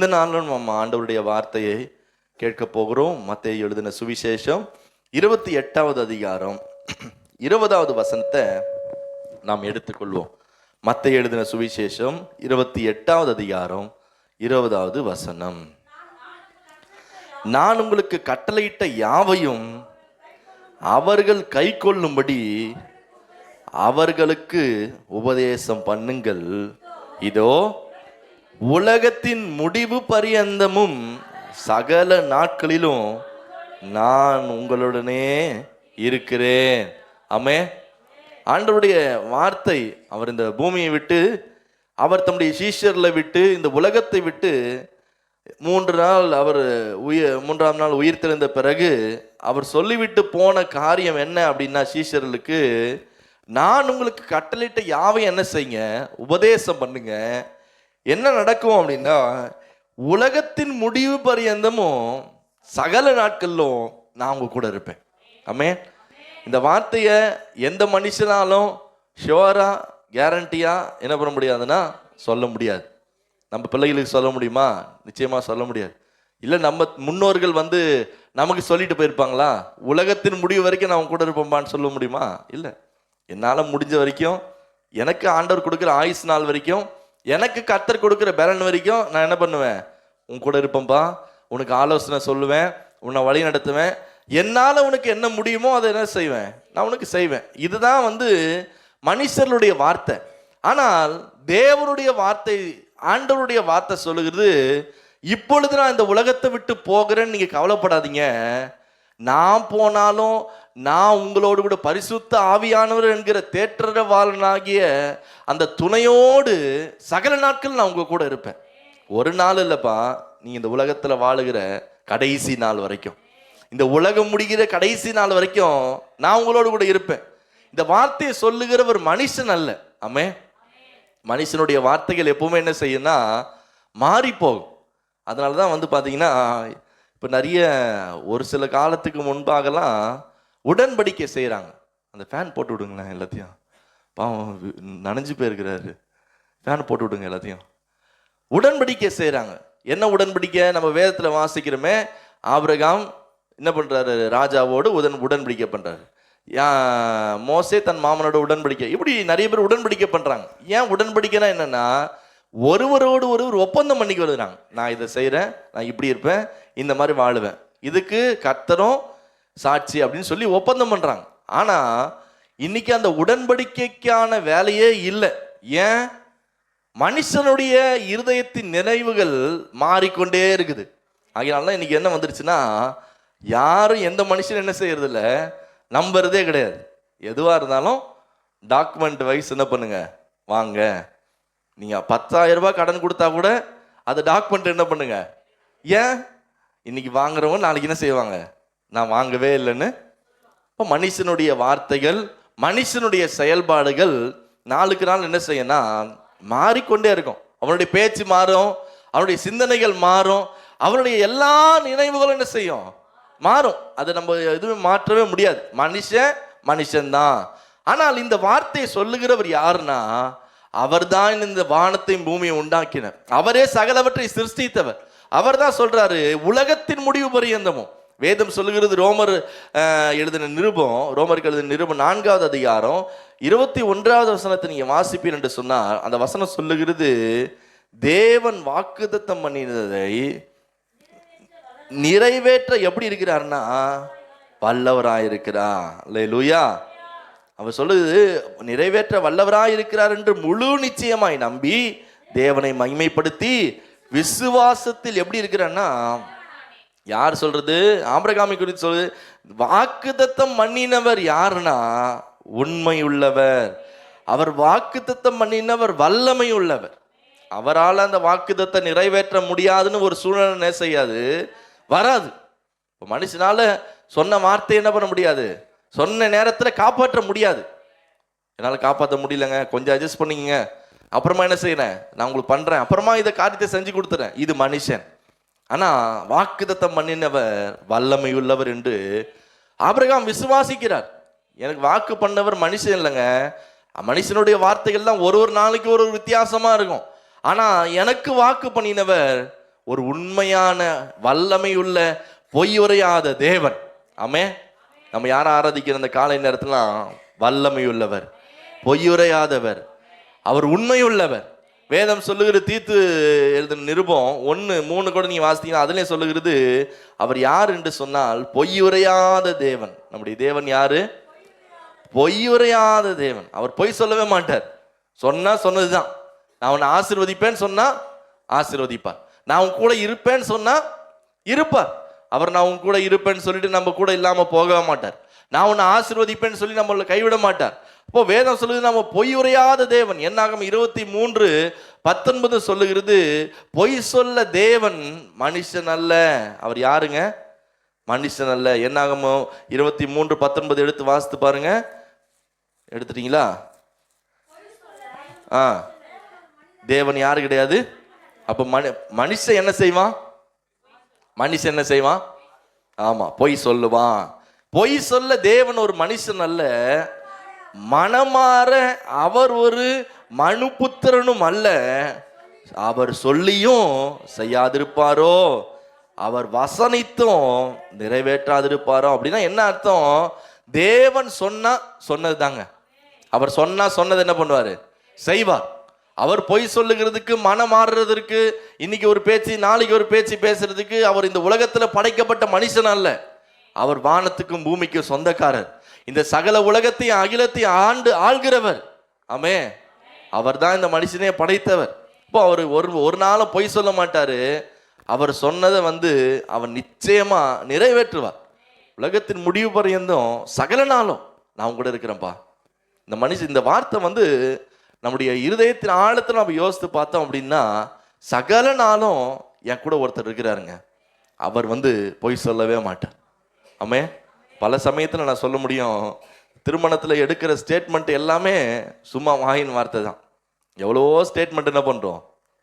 இந்த நாளில் நம்ம ஆண்டவருடைய வார்த்தையை கேட்க போகிறோம். மத்தேயு எழுதின சுவிசேஷம் 28வது அதிகாரம் 20வது வசனத்தை நாம் எடுத்துக்கொள்வோம். மத்தேயு எழுதின சுவிசேஷம் 28வது அதிகாரம் 20வது வசனம். நான் உங்களுக்கு கட்டளையிட்ட யாவையும் அவர்கள் கை கொள்ளும்படி அவர்களுக்கு உபதேசம் பண்ணுங்கள். இதோ உலகத்தின் முடிவு பரியந்தமும் சகல நாட்களிலும் நான் உங்களுடனே இருக்கிறேன். ஆமே. ஆண்டவருடைய வார்த்தை, அவர் இந்த பூமியை விட்டு, அவர் தம்முடைய சீஷர்களை விட்டு, இந்த உலகத்தை விட்டு 3 நாள் அவர் மூன்றாம் நாள் உயிர் தெழுந்த பிறகு அவர் சொல்லிவிட்டு போன காரியம் என்ன அப்படின்னா, சீஷர்களுக்கு நான் உங்களுக்கு கட்டளையிட்ட யாவையும் என்ன செய்யுங்க, உபதேசம் பண்ணுங்க. என்ன நடக்கும் அப்படின்னா, உலகத்தின் முடிவு பரியந்தமும் சகல நாட்களிலும் நான் உங்க கூட இருப்பேன். ஆமே. இந்த வார்த்தையை எந்த மனுஷனாலும் ஷுவரா கேரண்டியா என்ன பண்ண முடியாதுன்னா சொல்ல முடியாது. நம்ம பிள்ளைகளுக்கு சொல்ல முடியுமா? நிச்சயமா சொல்ல முடியாது. இல்லை நம்ம முன்னோர்கள் நமக்கு சொல்லிட்டு போயிருப்பாங்களா, உலகத்தின் முடிவு வரைக்கும் நான் கூட இருப்பேன்பான்னு சொல்ல முடியுமா? இல்லை. என்னால் முடிஞ்ச வரைக்கும், எனக்கு ஆண்டவர் கொடுக்குற ஆயுசு நாள் வரைக்கும், எனக்கு கர்த்தர் கொடுக்குற பலன் வரைக்கும் நான் என்ன பண்ணுவேன், உன் கூட இருப்பேன்பா. உனக்கு ஆலோசனை சொல்லுவேன், உன்னை வழி நடத்துவேன். என்னால் உனக்கு என்ன முடியுமோ அதை என்ன செய்வேன், நான் உனக்கு செய்வேன். இதுதான் மனுஷர்களுடைய வார்த்தை. ஆனால் தேவனுடைய வார்த்தை, ஆண்டவருடைய வார்த்தை சொல்லுகிறது, இப்பொழுது நான் இந்த உலகத்தை விட்டு போகிறேன்னு நீங்கள் கவலைப்படாதீங்க. நான் போனாலும் நான் உங்களோடு கூட பரிசுத்த ஆவியானவர் என்கிற தேற்றரவாளனாகிய அந்த துணையோடு சகல நாட்கள் நான் உங்க கூட இருப்பேன். ஒரு நாள் இல்லைப்பா, நீ இந்த உலகத்தில் வாழுகிற கடைசி நாள் வரைக்கும், இந்த உலகம் முடிகிற கடைசி நாள் வரைக்கும் நான் உங்களோடு கூட இருப்பேன். இந்த வார்த்தையை சொல்லுகிற ஒரு மனுஷன் அல்ல. ஆமே. மனுஷனுடைய வார்த்தைகள் எப்பவுமே என்ன செய்யும்னா மாறி போகும். அதனால தான் பார்த்தீங்கன்னா, இப்போ நிறைய ஒரு சில காலத்துக்கு முன்பாகலாம் உடன்படிக்கை செய்கிறாங்க. அந்த ஃபேன் போட்டு விடுங்களேன் எல்லாத்தையும், பாவம் நனைஞ்சு போயிருக்கிறாரு, ஃபேன் போட்டு விடுங்க எல்லாத்தையும். உடன்படிக்கை செய்கிறாங்க. என்ன உடன்படிக்கை? நம்ம வேதத்தில் வாசிக்கிறோமே, ஆபிரகாம் என்ன பண்ணுறாரு, ராஜாவோடு உடன்படிக்கை பண்ணுறாரு. மோசே தன் மாமனோட உடன்படிக்கை. இப்படி நிறைய பேர் உடன்படிக்கை பண்ணுறாங்க. ஏன் உடன்படிக்கைனா என்னன்னா, ஒருவரோடு ஒருவர் ஒப்பந்தம் பண்ணிக்க வருகிறாங்க. நான் இதை செய்கிறேன், நான் இப்படி இருப்பேன், இந்த மாதிரி வாழுவேன், இதுக்கு கர்த்தரும் சாட்சி அப்படின்னு சொல்லி ஒப்பந்தம் பண்றாங்க. ஆனா இன்னைக்கு அந்த உடன்படிக்கைக்கான வேலையே இல்லை. ஏன்? மனுஷனுடைய இருதயத்தின் நினைவுகள் மாறிக்கொண்டே இருக்குது. அதனால இன்னைக்கு என்ன வந்துருச்சுன்னா, யாரும் எந்த மனுஷன் என்ன செய்யறது இல்லை, நம்புறதே கிடையாது. எதுவா இருந்தாலும் டாக்குமெண்ட் வைஸ் என்ன பண்ணுங்க, வாங்க. நீங்க 10,000 ரூபாய் கடன் கொடுத்தா கூட அது டாக்குமெண்ட் என்ன பண்ணுங்க. ஏன்? இன்னைக்கு வாங்குறவங்க நாளைக்கு என்ன செய்வாங்க, நான் வாங்கவே இல்லைன்னு. இப்போ மனுஷனுடைய வார்த்தைகள், மனுஷனுடைய செயல்பாடுகள் நாளுக்கு நாள் என்ன செய்யணும், மாறிக்கொண்டே இருக்கும். அவனுடைய பேச்சு மாறும், அவனுடைய சிந்தனைகள் மாறும், அவனுடைய எல்லா நினைவுகளும் என்ன செய்யும், மாறும். அதை நம்ம எதுவும் மாற்றவே முடியாது. மனுஷன்தான். ஆனால் இந்த வார்த்தையை சொல்லுகிறவர் யாருன்னா, அவர்தான் இந்த வானத்தையும் பூமியை உண்டாக்கினார். அவரே சகலவற்றை சிருஷ்டித்தவர். அவர் தான் சொல்றாரு, உலகத்தின் முடிவு பரியந்தமும். வேதம் சொல்லுகிறது, ரோமர் எழுதின நிருபம், ரோமருக்கு எழுதின நிருபம் 4வது அதிகாரம் 21வது வசனத்தை நீங்க வாசிப்பீர் என்று சொன்னார். அந்த வசனம் சொல்லுகிறது, தேவன் வாக்குத்தத்தம் பண்ணினதை நிறைவேற்ற எப்படி இருக்கிறார்னா வல்லவராயிருக்கிறார். அல்லேலூயா. அவர் சொல்லுது, நிறைவேற்ற வல்லவராயிருக்கிறார் என்று முழு நிச்சயமாய் நம்பி தேவனை மகிமைப்படுத்தி விசுவாசத்தில் எப்படி இருக்கிறான்னா, யார் சொல்றது, ஆபிரகாமை குறித்து சொல்லுது, வாக்குத்தத்தம் பண்ணினவர் யாருன்னா உண்மை உள்ளவர். அவர் வாக்குத்தத்தம் பண்ணினவர் வல்லமை உள்ளவர். அவரால் அந்த வாக்குத்தத்தை நிறைவேற்ற முடியாதுன்னு ஒரு சூழ்நிலை செய்யாது, வராது. இப்போ மனுஷனால சொன்ன வார்த்தை என்ன பண்ண முடியாது, சொன்ன நேரத்தில் காப்பாற்ற முடியாது. என்னால் காப்பாற்ற முடியலங்க, கொஞ்சம் அட்ஜஸ்ட் பண்ணிக்கங்க, அப்புறமா என்ன செய்யறேன், நான் உங்களுக்கு பண்றேன், அப்புறமா இதை காரியத்தை செஞ்சு கொடுத்துறேன். இது மனுஷன். ஆனா வாக்குத்தத்தம் பண்ணினவர் வல்லமை உள்ளவர் என்று ஆபிரகாம் விசுவாசிக்கிறார். எனக்கு வாக்கு பண்ணவர் மனுஷன் இல்லைங்க, மனுஷனுடைய வார்த்தைகள்லாம் ஒரு நாளைக்கு ஒரு வித்தியாசமா இருக்கும். ஆனா எனக்கு வாக்கு பண்ணினவர் ஒரு உண்மையான வல்லமையுள்ள பொய் உரையாத தேவன். ஆமே. நம்ம யாரை ஆராதிக்கிற அந்த காலை நேரத்துலாம் வல்லமையுள்ளவர், பொய்யுரையாதவர், அவர் உண்மையுள்ளவர். வேதம் சொல்லுகிற தீத்து எழுதின நிருபம் 1:3 கூட நீங்க வாசித்தீங்கன்னா அதுலயும் சொல்லுகிறது, அவர் யார் என்று சொன்னால் பொய்யுரையாத தேவன். நம்முடைய தேவன் யாரு? பொய்யுரையாத தேவன். அவர் பொய் சொல்லவே மாட்டார். சொன்னா சொன்னதுதான். நான் உன்னை ஆசீர்வதிப்பேன்னு சொன்னா ஆசீர்வதிப்பார். நான் உன் கூட இருப்பேன்னு சொன்னா இருப்பார். அவர் நான் உன் கூட இருப்பேன்னு சொல்லிட்டு நம்ம கூட இல்லாம போகவே மாட்டார். நான் உன்னை ஆசீர்வதிப்பேன்னு சொல்லி நம்மளை கைவிட மாட்டார். அப்போ வேதம் சொல்லுது நம்ம பொய் உரையாத தேவன். என்னாகும் 23:19 சொல்லுகிறது, பொய் சொல்ல தேவன் மனுஷன் அல்ல. அவர் யாருங்க? மனுஷன் அல்ல. என்னாகமோ 23:19 எடுத்து வாசித்து பாருங்க. எடுத்துட்டீங்களா? தேவன் யாரு கிடையாது. அப்ப மனுஷன் என்ன செய்வான்? மனுஷன் என்ன செய்வான்? ஆமா, பொய் சொல்லுவான். பொய் சொல்ல தேவன் ஒரு மனுஷன் அல்ல. மனமாற அவர் ஒரு மனுபுத்திரனும் அல்ல. அவர் சொல்லியும் செய்யாதிருப்பாரோ, அவர் வசனித்தும் நிறைவேற்றாதிருப்பாரோ. அப்படின்னா என்ன அர்த்தம்? தேவன் சொன்னா சொன்னது தாங்க. அவர் சொன்னா சொன்னது என்ன பண்ணுவாரு? செய்வார். அவர் பொய் சொல்லுகிறதுக்கு, மனம் மாறுறதுக்கு, இன்னைக்கு ஒரு பேச்சு நாளைக்கு ஒரு பேச்சு பேசுறதுக்கு அவர் இந்த உலகத்துல படைக்கப்பட்ட மனுஷன் அல்ல. அவர் வானத்துக்கும் பூமிக்கும் சொந்தக்காரர். இந்த சகல உலகத்தையும் அகிலத்தையும் ஆள்கிறவர். ஆமே. அவர் தான் இந்த மனுஷனே படைத்தவர். இப்போ அவர் ஒரு நாளும் பொய் சொல்ல மாட்டாரு. அவர் சொன்னதை அவர் நிச்சயமா நிறைவேற்றுவார். உலகத்தின் முடிவு பரியந்தும் சகல நாளும் நான் கூட இருக்கிறேன்ப்பா. இந்த வார்த்தை நம்முடைய இருதயத்தின் ஆழத்தில் நம்ம யோசித்து பார்த்தோம் அப்படின்னா, சகல நாளும் என் கூட ஒருத்தர் இருக்கிறாருங்க. அவர் பொய் சொல்லவே மாட்டார். ஆமே. பல சமயத்தில் நான் சொல்ல முடியும், திருமணத்தில் எடுக்கிற ஸ்டேட்மெண்ட் எல்லாமே சும்மா வாயின் வார்த்தை தான். எவ்வளவோ ஸ்டேட்மெண்ட் என்ன பண்ணுறோம்,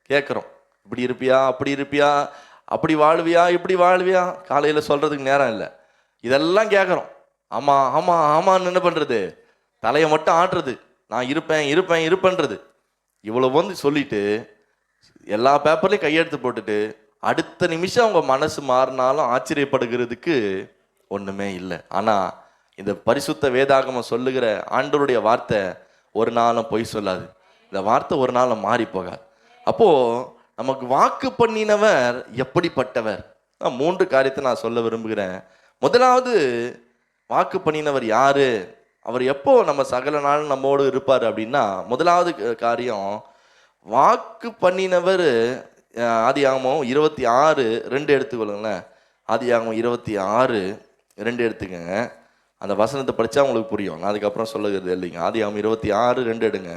கேட்குறோம். இப்படி இருப்பியா, அப்படி இருப்பியா, அப்படி வாழ்வியா, இப்படி வாழ்வியா, காலையில் சொல்கிறதுக்கு நேரம் இல்லை. இதெல்லாம் கேட்குறோம். ஆமாம் ஆமாம் ஆமான்னு என்ன பண்ணுறது, தலையை மட்டும் ஆட்டுறது, நான் இருப்பேன் இருப்பேன் இருப்பேன்றது. இவ்வளோ சொல்லிட்டு எல்லா பேப்பர்லையும் கையெழுத்து போட்டுட்டு அடுத்த நிமிஷம் அவங்க மனசு மாறினாலும் ஆச்சரியப்படுகிறதுக்கு ஒன்றுமே இல்லை. ஆனால் இந்த பரிசுத்த வேதாகமம் சொல்லுகிற ஆண்டவருடைய வார்த்தை ஒரு நாளும் பொய் சொல்லாது. இந்த வார்த்தை ஒரு நாளும் மாறி போகாது. அப்போது நமக்கு வாக்கு பண்ணினவர் எப்படிப்பட்டவர்? நான் 3 காரியத்தை நான் சொல்ல விரும்புகிறேன். முதலாவது, வாக்கு பண்ணினவர் யாரு, அவர் எப்போ நம்ம சகல நாள் நம்மோடு இருப்பார் அப்படின்னா, முதலாவது காரியம், வாக்கு பண்ணினவர் ஆதியாகமம் 26:2 எடுத்துக்கொள்ளுங்களேன். ஆதியாகமம் 26:2 எடுத்துக்கங்க. அந்த வசனத்தை படித்தா உங்களுக்கு புரியும். நான் அதுக்கப்புறம் சொல்லுகிறது இல்லைங்க. ஆதியாகமம் 26:2 எடுங்க.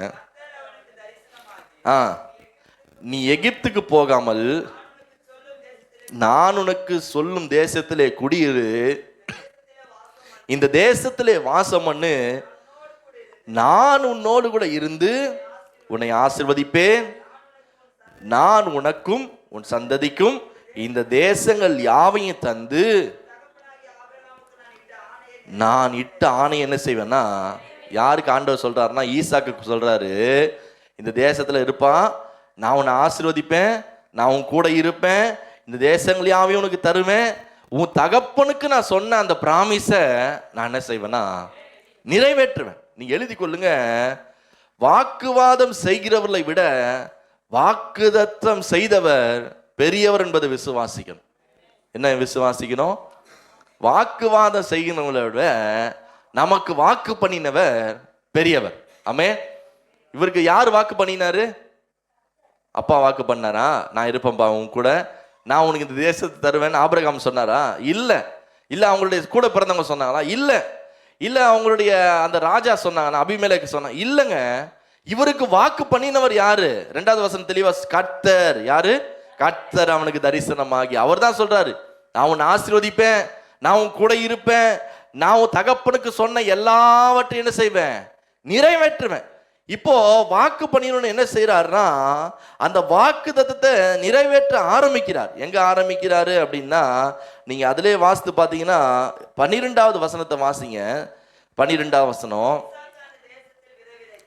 நீ எகிப்துக்கு போகாமல் நான் உனக்கு சொல்லும் தேசத்திலே குடியிரு, இந்த தேசத்திலே வாசம் பண்ணு, நான் உன்னோடு கூட இருந்து உன்னை ஆசீர்வதிப்பேன், நான் உனக்கும் உன் சந்ததிக்கும் இந்த தேசங்கள் யாவையும் தந்து, நான் இட்ட ஆணை என்ன செய்வேன்னா, யாருக்கு ஆண்டவர் சொல்றாருன்னா ஈசாக்கு சொல்றாரு, இந்த தேசத்துல இருப்பான், நான் உன்னை ஆசீர்வதிப்பேன், நான் உன் கூட இருப்பேன், இந்த தேசங்கள் யாவையும் உனக்கு தருவேன், உன் தகப்பனுக்கு நான் சொன்ன அந்த பிராமிஸை நான் என்ன செய்வேன்னா நிறைவேற்றுவேன். நீங்க எழுதி கொள்ளுங்க, வாக்குவாதம் செய்கிறவர்களை விட வாக்குதத்தம் செய்தவர் பெரியவர் என்பதை விசுவாசிக்கணும். என்ன விசுவாசிக்கணும்? வாக்குவாதம் செய்கிறவர்களை விட நமக்கு வாக்கு பண்ணினவர் பெரியவர். ஆமே. இவருக்கு யார் வாக்கு பண்ணினாரு? அப்பா வாக்கு பண்ணாரா, நான் இருப்பேன்பா உன் கூட, நான் உனக்கு இந்த தேசத்தை தருவேன்னு ஆபிரகாம் சொன்னாரா? இல்லை. இல்லை அவங்களுடைய கூட பிறந்தவங்க சொன்னாங்களா? இல்லை. இல்லை அவங்களுடைய அந்த ராஜா சொன்னாங்கன்னா, அபிமெலேக்கு சொன்னாங்க? இல்லைங்க. இவருக்கு வாக்கு பண்ணினவர் யாரு? 2வது வசனம் தெளிவா, கர்த்தர். யாரு? கர்த்தர் அவனுக்கு தரிசனமாகி அவர் தான் சொல்றாரு, நான் உன்னை ஆசீர்வதிப்பேன், நான் உன் கூட இருப்பேன், நான் உன் தகப்பனுக்கு சொன்ன எல்லாவற்றையும் என்ன செய்வேன்? நிறைவேற்றுவேன். இப்போ வாக்கு பண்ணினவன் என்ன செய்யறாருன்னா, அந்த வாக்கு தத்தத்தை நிறைவேற்ற ஆரம்பிக்கிறார். எங்க ஆரம்பிக்கிறாரு அப்படின்னா, நீங்க அதிலே வாசித்து பார்த்தீங்கன்னா 12வது வசனத்தை வாசிங்க. 12வது வசனம்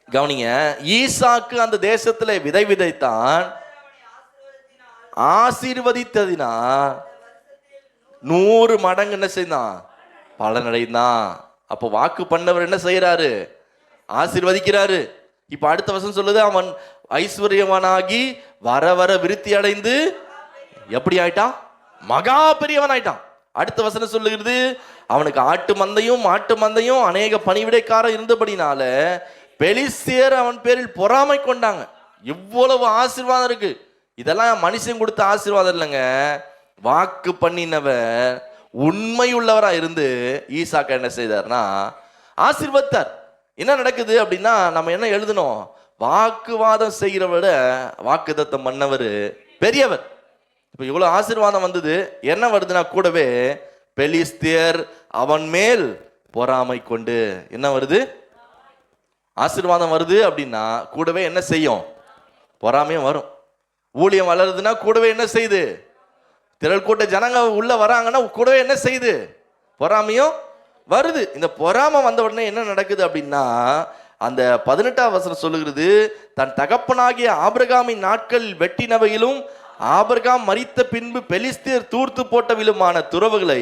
கவனிங்க. ஈசாக்கு அந்த தேசத்துல விதை விதைத்தான், ஆசீர்வதித்ததினா 100 மடங்கு என்ன செய்தான்? பலனடைந்தான். அப்போ வாக்கு பண்ணவர் என்ன செய்யறாரு? ஆசீர்வதிக்கிறாரு. இப்ப அடுத்த வசனம் சொல்லுது, அவன் ஐஸ்வர்யவனாகி வர வர விருத்தி அடைந்து எப்படி ஆயிட்டான்? மகா பெரியவன் ஆயிட்டான். அடுத்த வசனம் சொல்லுகிறது, அவனுக்கு ஆட்டு மந்தையும் மாட்டு மந்தையும் அநேக பணிவிடைக்காரன் இருந்தபடினால பெலிஸ்தியர் அவன் பேரில் பொறாமை கொண்டாங்க. இவ்வளவு ஆசீர்வாதம் இருக்கு. இதெல்லாம் மனுஷன் கொடுத்த ஆசீர்வாதம் இல்லைங்க. வாக்கு பண்ணினவர் உண்மை உள்ளவரா இருந்து ஈசாக்கா என்ன செய்தார்னா ஆசீர்வதித்தார். என்ன நடக்குது அப்படின்னா, நம்ம என்ன எழுதணும்? வாக்குவாதம் செய்கிறவரை வாக்குத்தத்தம் பண்ணவர் பெரியவர். இப்ப இவ்வளவு ஆசீர்வாதம் வந்தது, என்ன வருதுன்னா கூடவே பெலிஸ்தியர் அவன் மேல் பொறாமை கொண்டு. என்ன வருது? ஆசீர்வாதம் வருது அப்படின்னா கூடவே என்ன செய்யும்? பொறாமையும் வரும். ஊழியம் வளருதுன்னா கூடவே என்ன செய்யுது? திரள் கூட்ட ஜனங்க உள்ள வராங்கன்னா கூடவே என்ன செய்யுது? பொறாமையும் வருது. இந்த பொறாமை வந்த உடனே என்ன நடக்குது அப்படின்னா, அந்த 18ஆம் வசனம் சொல்லுகிறது, தன் தகப்பனாகிய ஆபிரகாமின் நாட்கள் வெட்டினவையிலும் ஆபிரகாம் மரித்த பின்பு பெலிஸ்தியர் தூர்த்து போட்டவிலுமான துறவுகளை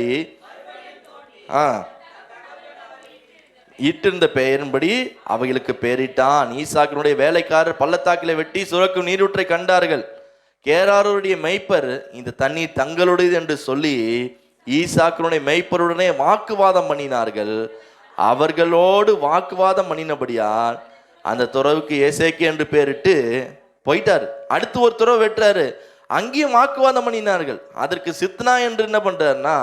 இட்டிருந்த பெயரின்படி அவைகளுக்கு பெயரிட்டான். ஈசாக்கினுடைய வேலைக்காரர் பள்ளத்தாக்கில வெட்டி சுரக்கும் நீரூற்றை கண்டார்கள். கேராருடைய மெய்ப்பர் இந்த தண்ணீர் தங்களுடையது என்று சொல்லி ஈசாக்கினுடைய மெய்ப்பருடனே வாக்குவாதம் பண்ணினார்கள். அவர்களோடு வாக்குவாதம் பண்ணினபடியால் அந்த துறவுக்கு ஏசேக்கு என்று பெயரிட்டு போயிட்டாரு. அடுத்து ஒரு துறவு வெட்டுறாரு, அங்கேயும் வாக்குவாதம் பண்ணினார்கள். அதற்கு சித்னா என்று என்ன பண்றாருன்னா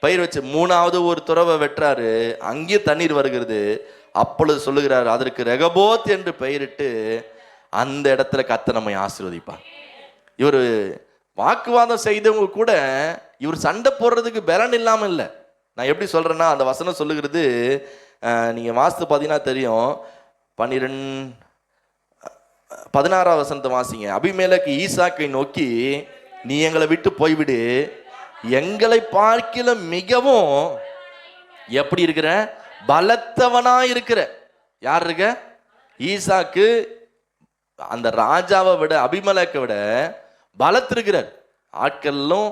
பயிர் வச்சு 3வது ஒரு துறவை வெட்டுறாரு, அங்கேயும் தண்ணீர் வருகிறது. அப்பொழுது சொல்லுகிறாரு, அதற்கு ரெகபோத் என்று பெயரிட்டு அந்த இடத்துல கர்த்தர் நம்மை ஆசீர்வதிப்பார். இவர் வாக்குவாதம் செய்தவங்க கூட இவர் சண்டை போடுறதுக்கு பலன் இல்லாமல் இல்லை. நான் எப்படி சொல்றேன்னா, அந்த வசனம் சொல்லுகிறது, நீங்க வாஸ்து பார்த்தீங்கன்னா தெரியும், 16ஆம் வசனத்தை வாசிங்க. அபிமெலேக்கு ஈசாக்கை நோக்கி, நீ எங்களை விட்டு போய்விடு, எங்களை பார்க்கில மிகவும் எப்படி இருக்கிற? பலத்தவனா இருக்கிற. யார் இருக்க? ஈசாக்கு அந்த ராஜாவை விட அபிமெலேக்கை விட பலத்திருக்கிறார். ஆட்களிலும்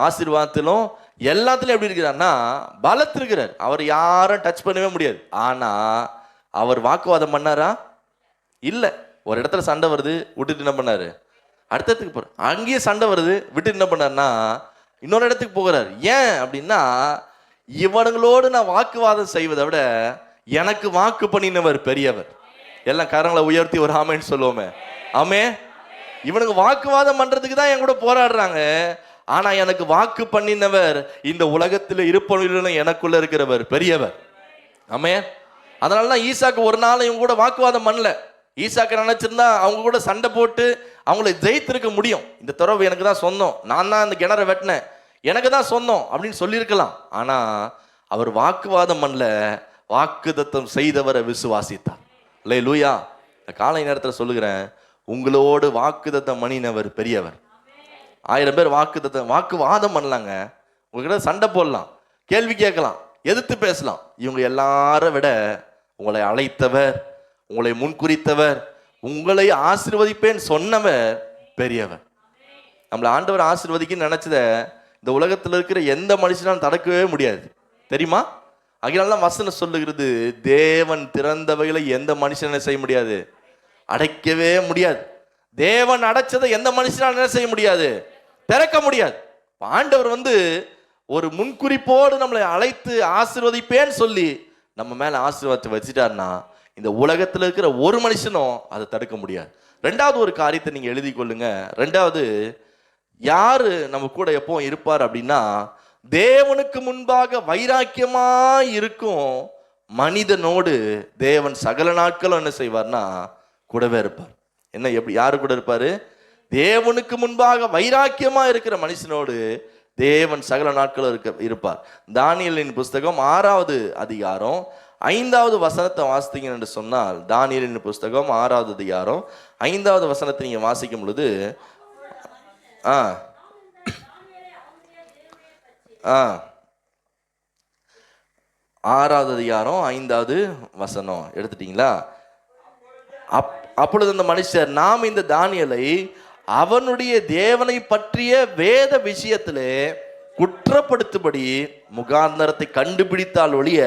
ஆசீர்வாதத்திலும் எல்லாத்திலும் எப்படி இருக்கிறார்னா பலத்திருக்கிறார். அவர் யாரும் டச் பண்ணவே முடியாது. ஆனா அவர் வாக்குவாதம் பண்ணாரா? இல்லை. ஒரு இடத்துல சண்டை வருது, விட்டுட்டு என்ன பண்ணாரு? அடுத்ததுக்கு போற. அங்கேயே சண்டை வருது, விட்டு என்ன பண்ணாருன்னா இன்னொரு இடத்துக்கு போகிறார். ஏன் அப்படின்னா, இவனுங்களோடு நான் வாக்குவாதம் செய்வதை விட எனக்கு வாக்கு பண்ணினவர் பெரியவர். எல்லாம் கரங்களை உயர்த்தி ஒரு ஆமேன்னு சொல்லுவோமே. ஆமே. இவனுக்கு வாக்குவாதம் பண்றதுக்கு தான் என் கூட போராடுறாங்க. ஆனா எனக்கு வாக்கு பண்ணினவர் இந்த உலகத்தில் இருப்பவர்களும் எனக்குள்ள இருக்கிறவர் பெரியவர். ஆமே. அதனாலதான் ஈசாக்கு ஒரு நாள் இவங்க கூட வாக்குவாதம் பண்ணல. ஈசாக்கு நினைச்சிருந்தா அவங்க கூட சண்டை போட்டு அவங்களை ஜெயித்திருக்க முடியும். இந்த துறவு எனக்கு தான் சொந்தம், நான் தான் இந்த கிணறை வெட்டினேன், எனக்கு தான் சொந்தம் அப்படின்னு சொல்லியிருக்கலாம். ஆனா அவர் வாக்குவாதம் பண்ணல, வாக்குத்தத்தம் செய்தவரை விசுவாசித்தார். அல்லேலூயா. காலை நேரத்தில் சொல்லுகிறேன், உங்களோடு வாக்குத்தத்தம் பண்ணினவர் பெரியவர். 1000 பேர் வாக்குவாதம் பண்ணலாங்க. உங்ககிட்ட சண்டை போடலாம், கேள்வி கேட்கலாம், எதிர்த்து பேசலாம். இவங்க எல்லாரும் விட உங்களை அழைத்தவர், உங்களை முன்குறித்தவர், உங்களை ஆசீர்வதிப்பேன் சொன்னவர் பெரியவர். நம்மளை ஆண்டவர் ஆசீர்வதிக்க நினைச்சத இந்த உலகத்தில் இருக்கிற எந்த மனுஷனாலும் தடுக்கவே முடியாது. தெரியுமா? அதனால வசனம் சொல்லுகிறது, தேவன் திறந்தவைகளை எந்த மனுஷனை செய்ய முடியாது, அடைக்கவே முடியாது. தேவன் அடைச்சதை எந்த மனுஷனாலும் என்ன செய்ய முடியாது, திறக்க முடியாது. ஆண்டவர் ஒரு முன்குறிப்போடு நம்மளை அழைத்து ஆசீர்வதிப்பேன்னு சொல்லி நம்ம மேல ஆசீர்வாதத்தை வச்சுட்டாருன்னா இந்த உலகத்தில் இருக்கிற ஒரு மனுஷனும் அதை தடுக்க முடியாது. 2வது ஒரு காரியத்தை நீங்க எழுதி கொள்ளுங்க. 2வது, யாரு நம்ம கூட எப்போ இருப்பார் அப்படின்னா, தேவனுக்கு முன்பாக வைராக்கியமா இருக்கும் மனிதனோடு தேவன் சகல நாட்களும் என்ன செய்வார்னா கூடவே இருப்பார். என்ன, எப்படி, யாரு கூட இருப்பாரு? தேவனுக்கு முன்பாக வைராக்கியமா இருக்கிற மனுஷனோடு தேவன் சகல நாட்களும் இருப்பார். தானியேலின் புஸ்தகம் 6வது அதிகாரம் 5வது வசனத்தை வாசித்தீங்க என்று சொன்னால், தானியேலின் புஸ்தகம் 6வது அதிகாரம் 5வது வசனத்தை நீங்க வாசிக்கும் பொழுது, 6வது அதிகாரம் 5வது வசனம் எடுத்துட்டீங்களா? அப்பொழுது அந்த மனுஷர், நாம் இந்த தானியேலை அவனுடைய தேவனை பற்றிய வேத விஷயத்திலே குற்றப்படுத்தும்படி முகாந்தரத்தை கண்டுபிடித்தால் ஒழிய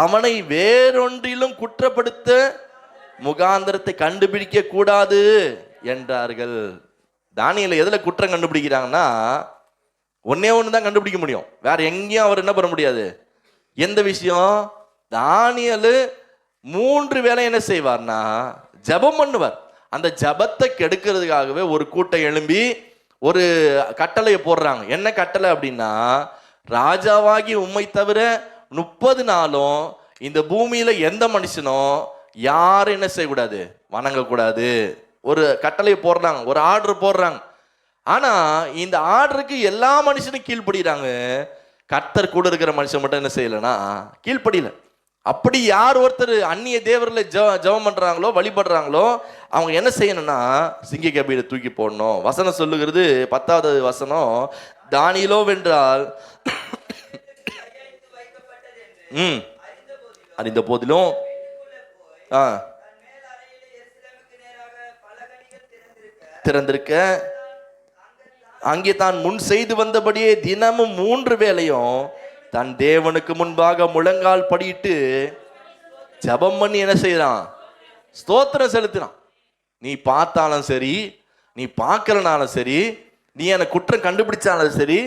அவனை வேறொன்றிலும் குற்றப்படுத்த முகாந்தரத்தை கண்டுபிடிக்க கூடாது என்றார்கள். தானியேல் எதுல குற்றம் கண்டுபிடிக்கிறாங்கன்னா, ஒன்னே ஒண்ணுதான் கண்டுபிடிக்க முடியும், வேற எங்கேயும் அவர் என்ன பண்ண முடியாது. எந்த விஷயம்? தானியேல் 3 வேளை என்ன செய்வார்னா ஜெபம் பண்ணுவார். அந்த ஜெபத்தை கெடுக்கிறதுக்காகவே ஒரு கூட்டம் எழும்பி ஒரு கட்டளையை போடுறாங்க. என்ன கட்டளை அப்படின்னா, ராஜாவாகி உம்மை தவிர 30 நாளும் இந்த பூமியில எந்த மனுஷனும் யாரும் என்ன செய்யக்கூடாது, வணங்கக்கூடாது. ஒரு கட்டளையை போடுறாங்க, ஒரு ஆர்டர் போடுறாங்க. ஆனா இந்த ஆர்டருக்கு எல்லா மனுஷனும் கீழ்படுகிறாங்க. கர்த்தர் கூட இருக்கிற மனுஷன் மட்டும் என்ன செய்யலைன்னா கீழ்படியில. அப்படி யார் ஒருத்தர் அந்நிய தேவர்களை ஜெபம் பண்றாங்களோ, வழிபடுறாங்களோ, அவங்க என்ன செய்யணும்னா சிங்க கபியில தூக்கி போடணும். வசனம் சொல்லுகிறது, 10வது வசனம், தானியேலோ வென்றால் அறிந்த போதிலும் திறந்திருக்க அங்கே தான் முன் செய்து வந்தபடியே தினமும் 3 வேளையும் தன் தேவனுக்கு முன்பாக முழங்கால் படியிட்டு ஜெபம் பண்ணி என்ன செய்யறான், ஸ்தோத்திரம் செலுத்தினான். நீ பார்த்தாலும் சரி, நீ பார்க்கலனாலும் சரி, நீ எனக்கு குற்றம் கண்டுபிடிச்சாலும் சரி,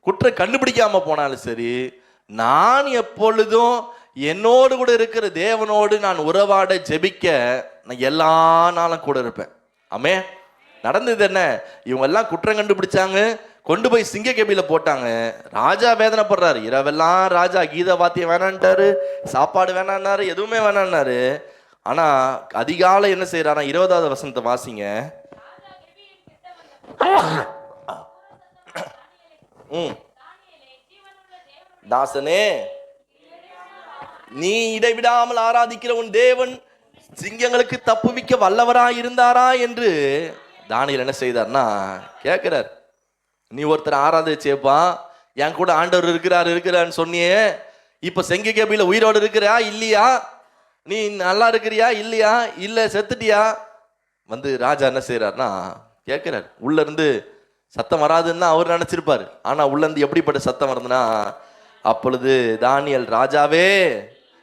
குற்றம் கண்டுபிடிக்காம போனாலும் சரி, நான் எப்பொழுதும் என்னோடு கூட இருக்கிற தேவனோடு நான் உறவாட ஜெபிக்க நான் எல்லா நாளும் கூட இருப்பேன். ஆமே. நடந்தது என்ன, இவங்க எல்லாம் குற்றம் கண்டுபிடிச்சாங்க, கொண்டு போய் சிங்க கபியில போட்டாங்க. ராஜா வேதனைப்படுறாரு. இரவெல்லாம் ராஜா கீத வாத்தியம் வேணான்ட்டாரு, சாப்பாடு வேணான்னாரு, எதுவுமே வேணான்னாரு. ஆனா அதிகாலை என்ன செய்யறாரா, 20வது வசனத்தை வாசிங்க. தாசனே, நீ இடைவிடாமல் ஆராதிக்கிற உன் தேவன் சிங்கங்களுக்கு தப்புவிக்க வல்லவராய் இருந்தாரா என்று தானியேல் என்ன செய்தார்னா கேட்கிறார். நீ ஒருத்தர் ஆராதிச்சேப்பா, என் கூட ஆண்டவர் இருக்கிறான்னு சொன்னியே, இப்ப செங்க கபியில உயிரோடு இருக்கிறா இல்லையா, நீ நல்லா இருக்கிறியா இல்லையா, இல்ல செத்துட்டியா? வந்து ராஜா என்ன செய்யறாருன்னா கேட்கிறார். உள்ள இருந்து சத்தம் வராதுன்னு அவர் நினைச்சிருப்பாரு. ஆனா உள்ள இருந்து எப்படிப்பட்ட சத்தம் வருதுன்னா, அப்பொழுது தானியேல், ராஜாவே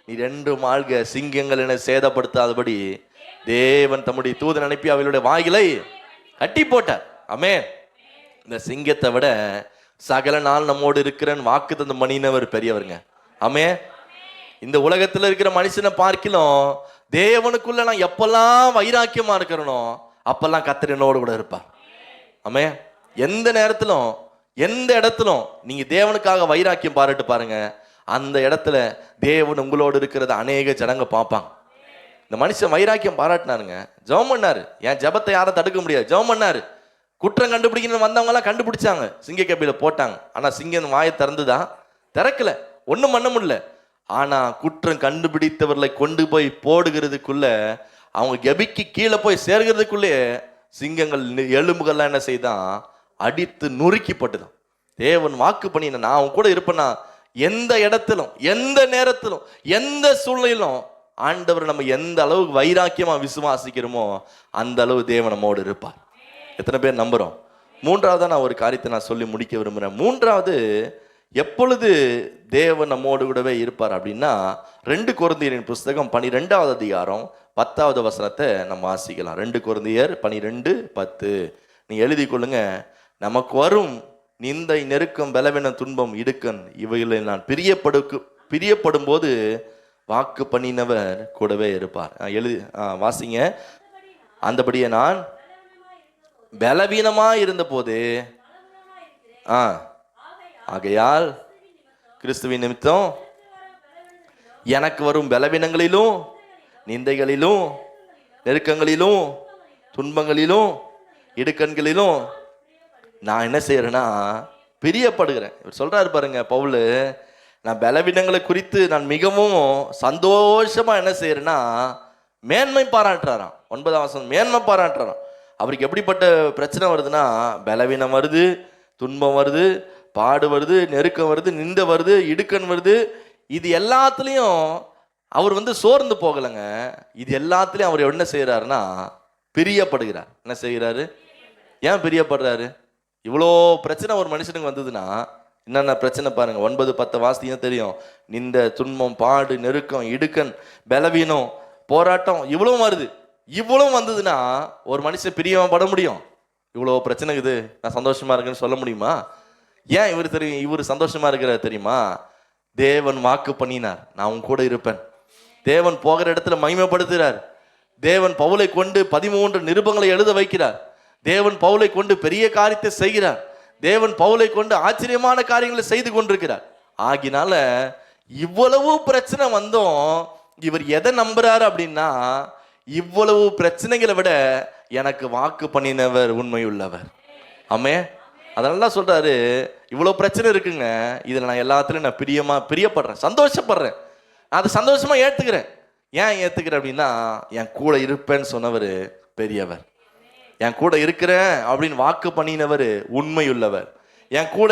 நீ 2 மாள்க சிங்கங்கள் என சேதப்படுத்தாதபடி தேவன் தம்முடைய தூதன் அனுப்பி அவளுடைய வாய்களை கட்டி போட்டார். ஆமே. இந்த சிங்கத்தை விட சகல நாள் நம்மோடு இருக்கிறன்னு வாக்கு தந்த மணினவர் பெரியவருங்க. ஆமே. இந்த உலகத்துல இருக்கிற மனுஷனை பார்க்கலாம், தேவனுக்குள்ள நான் எப்பெல்லாம் வைராக்கியமா இருக்கிறனோ அப்பெல்லாம் கர்த்தர் என்னோடு கூட இருப்பார். ஆமே. எந்த நேரத்திலும் எந்த இடத்திலும் நீங்க தேவனுக்காக வைராக்கியம் பாராட்டு பாருங்க, அந்த இடத்துல தேவன் உங்களோடு இருக்கிறத அநேக ஜனங்க பார்ப்பாங்க. இந்த மனுஷன் வைராக்கியம் பாராட்டினாருங்க, ஜெபம் பண்ணாரு. என் ஜெபத்தை யாரும் தடுக்க முடியாது, ஜெபம் பண்ணாரு. குற்றம் கண்டுபிடிக்கணும் வந்தவங்க எல்லாம் கண்டுபிடிச்சாங்க, சிங்க கபியில போட்டாங்க. ஆனா சிங்கம் வாயை திறந்துதான், திறக்கல, ஒண்ணும் பண்ண முடியல. ஆனா குற்றம் கண்டுபிடித்தவர்களை கொண்டு போய் போடுகிறதுக்குள்ள, அவங்க கபிக்கு கீழே போய் சேர்கிறதுக்குள்ளே சிங்கங்கள் எலும்புகள்லாம் என்ன செய்தான், அடித்து நொறுக்கிப்பட்டுதான். தேவன் வாக்கு பண்ணின, நான் அவன் கூட இருப்பேன்னா எந்த இடத்திலும் எந்த நேரத்திலும் எந்த சூழ்நிலையிலும் ஆண்டவர் நம்ம எந்த அளவுக்கு வைராக்கியமா விசுவாசிக்கிறோமோ அந்த அளவு தேவன் நம்மோடு இருப்பார். எத்தனை பேர் நம்புறோம்? 3வது நான் ஒரு காரியத்தை நான் சொல்லி முடிக்க விரும்புகிறேன். 3வது எப்பொழுது தேவன் நம்மோடு கூடவே இருப்பார் அப்படின்னா, 2 கொரிந்தியரின் புஸ்தகம் 12வது அதிகாரம் 10வது வசனத்தை நம்ம வாசிக்கலாம். 2 கொரிந்தியர் 12:10. நீ எழுதி கொள்ளுங்க. நமக்கு வரும் நிந்தை, நெருக்கம், பலவீனம், துன்பம், இடுக்கண் இவைகளை நான் பிரியப்படும் போது வாக்கு பண்ணினவர் கூடவே இருப்பார். எழுதி வாசிங்க. அந்தபடியே நான் பலவீனமா இருந்த போது ஆகையால் கிறிஸ்துவின் நிமித்தம் எனக்கு வரும் பலவீனங்களிலும் நிந்தைகளிலும் நெருக்கங்களிலும் துன்பங்களிலும் இடுக்கண்களிலும் நான் என்ன செய்யறேன்னா பிரியப்படுகிறேன். இவர் சொல்றாரு பாருங்க பவுல், நான் பலவீனங்களை குறித்து நான் மிகவும் சந்தோஷமா என்ன செய்யறேன்னா மேன்மை பாராட்டுறாராம். 9ஆம் வசனம், மேன்மை பாராட்டுறாராம். அவருக்கு எப்படிப்பட்ட பிரச்சனை வருதுன்னா, பலவீனம் வருது, துன்பம் வருது, பாடு வருது, நெருக்கம் வருது, நிந்த வருது, இடுக்கன் வருது. இது எல்லாத்துலேயும் அவர் சோர்ந்து போகலைங்க. இது எல்லாத்துலேயும் அவர் என்ன செய்கிறாருன்னா பிரியப்படுகிறார். என்ன செய்கிறாரு? ஏன் பிரியப்படுறாரு? இவ்வளோ பிரச்சனை ஒரு மனுஷனுக்கு வந்ததுன்னா என்னென்ன பிரச்சனை பாருங்க. 9-10 வாசியம் தெரியும். நிந்த, துன்பம், பாடு, நெருக்கம், இடுக்கண், பலவீனம், போராட்டம் இவ்வளவும் வருது. இவ்வளவும் வந்ததுன்னா ஒரு மனுஷன் பிரியமா பட முடியும்? இவ்வளோ பிரச்சனை இருக்குது, நான் சந்தோஷமா இருக்கேன்னு சொல்ல முடியுமா? ஏன் இவர் தெரியும் இவர் சந்தோஷமா இருக்கிறார் தெரியுமா? தேவன் வாக்கு பண்ணினார், நான் உன் கூட இருப்பேன். தேவன் போகிற இடத்துல மகிமைப்படுத்துகிறார். தேவன் பவுலை கொண்டு 13 நிருபங்களை எழுத வைக்கிறார். தேவன் பவுலை கொண்டு பெரிய காரியத்தை செய்கிறார். தேவன் பவுலை கொண்டு ஆச்சரியமான காரியங்களை செய்து கொண்டிருக்கிறார். ஆகினால இவ்வளவு பிரச்சனை வந்தும் இவர் எதை நம்புறாரு அப்படின்னா, இவ்வளவு பிரச்சனைகளை விட எனக்கு வாக்கு பண்ணினவர் உண்மையுள்ளவர். ஆமே. அதனால சொல்றாரு, இவ்வளவு பிரச்சனை இருக்குங்க, இதுல நான் எல்லாத்துலயும் நான் பிரியப்படுறேன், சந்தோஷப்படுறேன், அதை சந்தோஷமா ஏத்துக்கிறேன். ஏன் ஏத்துக்கிறேன் அப்படின்னா, என் கூட இருப்பேன்னு சொன்னவர் பெரியவர். என் கூட இருக்கிறேன் அப்படின்னு வாக்கு பண்ணினவர் உண்மையுள்ளவர். என் கூட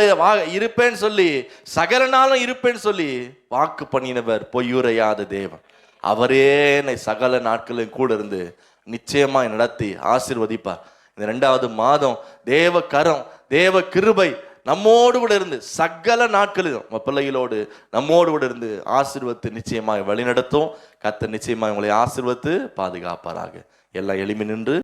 இருப்பேன்னு சொல்லி, சகல நாளும் இருப்பேன்னு சொல்லி வாக்கு பண்ணினவர் பொய்யுரையாத தேவன். அவரே என்னை சகல நாட்களும் கூட இருந்து நிச்சயமா நடத்தி ஆசீர்வதிப்பார். இந்த 2வது மாதம் தேவ கரம், தேவ கிருபை நம்மோடு கூட இருந்து சகல நாட்களிலும் பிள்ளைகளோடு நம்மோடு கூட இருந்து ஆசீர்வத்து நிச்சயமாக வழிநடத்தும். கர்த்தர் நிச்சயமாக உங்களை ஆசீர்வத்து பாதுகாப்பாராக. எல்லாம் எளிமை நின்று